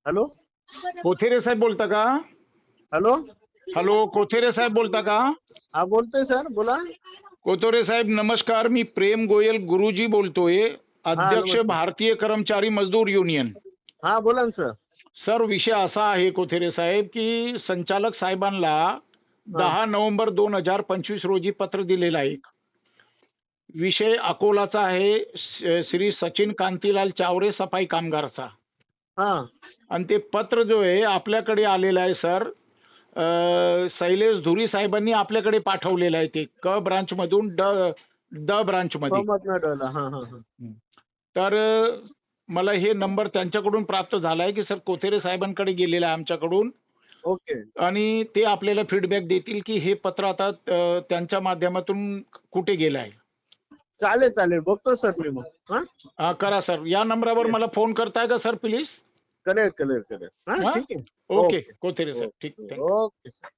Hello कोथेरे साहेब बोलता का? Hello hello, कोथेरे साहेब बोलता का? हा बोलतोय सर, बोला. कोथेरे साहेब नमस्कार, मी प्रेम गोयल गुरुजी बोलतोय, हा अध्यक्ष नमस्कार. भारतीय कर्मचारी मजदूर युनियन. हा बोला ना सर. सर, विषय असा आहे कोथेरे साहेब की संचालक साहेबांना हा 10 नोव्हेंबर 2025 रोजी पत्र दिलेलं आहे. विषय अकोलाचा आहे, श्री सचिन कांतीलाल चावरे, सफाई कामगारचा. हा आणि ते पत्र जो आहे आपल्याकडे आलेलं आहे सर. शैलेश धुरी साहेबांनी आपल्याकडे पाठवलेलं आहे, ते क ब्रांच मधून ड ब्रांच मध्ये. हा हा हा. तर मला हे नंबर त्यांच्याकडून प्राप्त झालाय की सर कोथेरे साहेबांकडे गेलेला आहे आमच्याकडून, ओके, आणि ते आपल्याला फीडबॅक देतील की हे पत्र आता त्यांच्या माध्यमातून कुठे गेलं आहे. चालेल चालेल, बघतो सर मी मग. हा करा सर, या नंबरवर मला फोन करताय का सर प्लीज? करेल करेल करेल. हा हा, ठीक आहे. ओके ओके कोथेरे साहेब, ठीक, ओके थँक्यू. Okay sir.